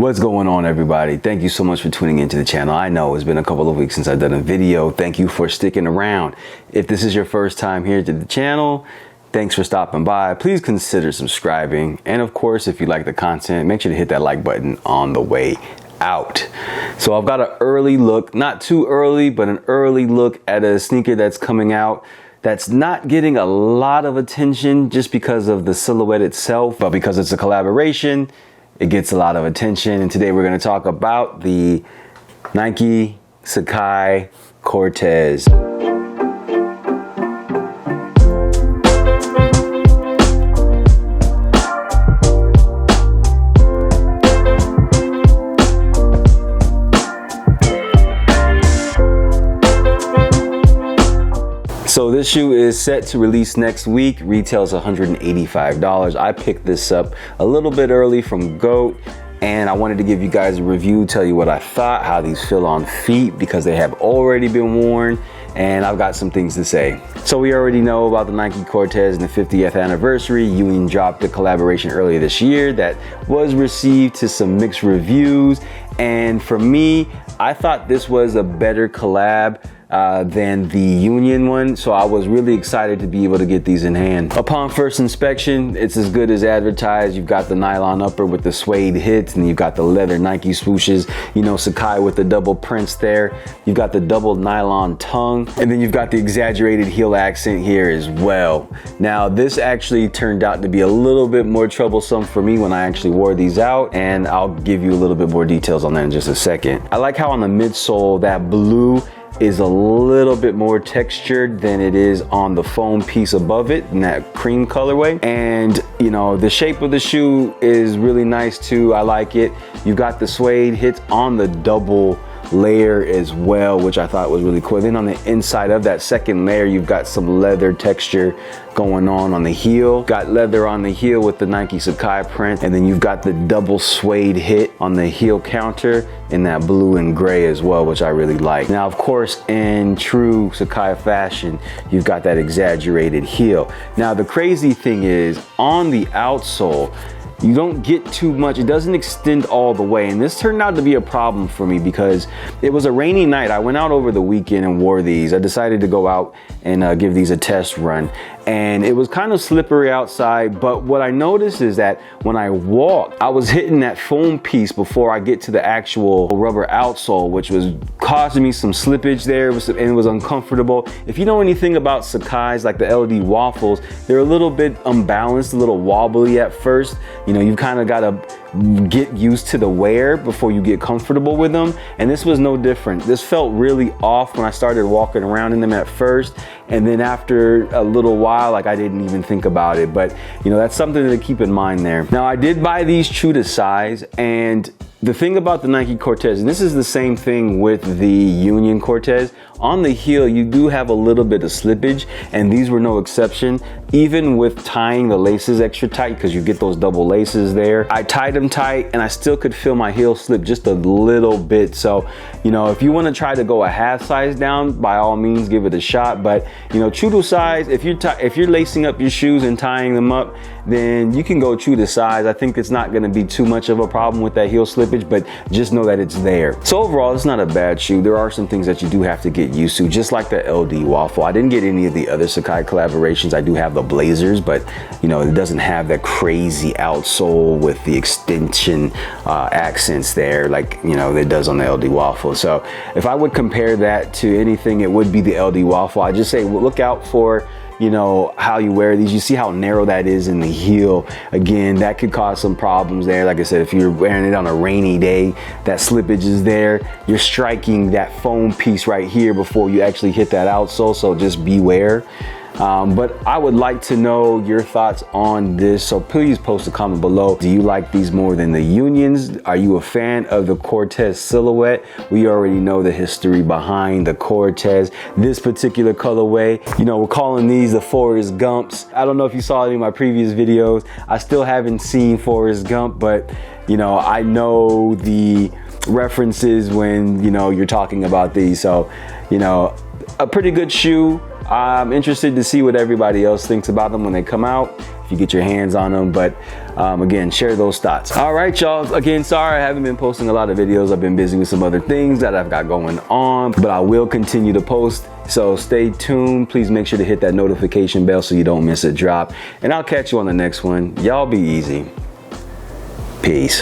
What's going on, everybody? Thank you so much for tuning into the channel. I know it's been a couple of weeks since I've done a video. Thank you for sticking around. If this is your first time here to the channel, thanks for stopping by. Please consider subscribing. And of course, if you like the content, make sure to hit that like button on the way out. So I've got an early look, not too early, but an early look at a sneaker that's coming out that's not getting a lot of attention just because of the silhouette itself, but because it's a collaboration, it gets a lot of attention. And today we're going to talk about the Nike Sacai Cortez. So this shoe is set to release next week. Retails $185. I picked this up a little bit early from GOAT, and I wanted to give you guys a review, tell you what I thought, how these feel on feet, because they have already been worn, and I've got some things to say. So we already know about the Nike Cortez and the 50th anniversary. Union dropped a collaboration earlier this year that was received to some mixed reviews, and for me, I thought this was a better collab than the Union one, so I was really excited to be able to get these in hand. Upon first inspection, it's as good as advertised. You've got the nylon upper with the suede hits, and you've got the leather Nike swooshes, you know, Sacai with the double prints there. You've got the double nylon tongue, and then you've got the exaggerated heel accent here as well. Now, this actually turned out to be a little bit more troublesome for me when I actually wore these out, and I'll give you a little bit more details on that in just a second. I like how on the midsole, that blue is a little bit more textured than it is on the foam piece above it in that cream colorway. And you know, the shape of the shoe is really nice too. I like it. You've got the suede hits on the double layer as well, which I thought was really cool. Then on the inside of that second layer, you've got some leather texture going on the heel. Got leather on the heel with the Nike Sacai print, and then you've got the double suede hit on the heel counter in that blue and gray as well, which I really like. Now, of course, in true Sacai fashion, you've got that exaggerated heel. Now, the crazy thing is on the outsole, you don't get too much. It doesn't extend all the way. And this turned out to be a problem for me because it was a rainy night. I went out over the weekend and wore these. I decided to go out and give these a test run. And it was kind of slippery outside, but what I noticed is that when I walked, I was hitting that foam piece before I get to the actual rubber outsole, which was causing me some slippage there, and it was uncomfortable. If you know anything about Sacai's, like the LD waffles, they're a little bit unbalanced, a little wobbly at first. You know, you kind of got to get used to the wear before you get comfortable with them, and this was no different. This felt really off when I started walking around in them at first, and then after a little while, like I didn't even think about it. But you know, that's something to keep in mind there. Now, I did buy these true to size, and the thing about the Nike Cortez, and this is the same thing with the Union Cortez, on the heel you do have a little bit of slippage, and these were no exception. Even with tying the laces extra tight, because you get those double laces there, I tied them tight and I still could feel my heel slip just a little bit. So, you know, if you want to try to go a half size down, by all means give it a shot. But you know, true to size, if you're lacing up your shoes and tying them up, then you can go true to size. I think it's not going to be too much of a problem with that heel slippage, but just know that it's there. So overall, it's not a bad shoe. There are some things that you do have to get used to, just like the LD waffle. I didn't get any of the other Sacai collaborations. I do have the Blazers, but you know, it doesn't have that crazy outsole with the extension accents there, like you know, it does on the LD waffle. So if I would compare that to anything, it would be the LD waffle. I just say, well, look out for, you know, how you wear these. You see how narrow that is in the heel. Again, that could cause some problems there. Like I said, if you're wearing it on a rainy day, that slippage is there. You're striking that foam piece right here before you actually hit that outsole, so just beware. But I would like to know your thoughts on this, so please post a comment below. Do you like these more than the Unions? Are you a fan of the Cortez silhouette? We already know the history behind the Cortez. This particular colorway, you know, we're calling these the Forrest Gumps. I don't know if you saw any of my previous videos. I still haven't seen Forrest Gump, but you know, I know the references when, you know, you're talking about these. So, you know, a pretty good shoe. I'm interested to see what everybody else thinks about them when they come out. If if you get your hands on them. But again, share those thoughts. All right, y'all. Again, sorry I haven't been posting a lot of videos. I've been busy with some other things that I've got going on, but I will continue to post. So stay tuned. Please make sure to hit that notification bell so you don't miss a drop. And I'll catch you on the next one. Y'all be easy. Peace.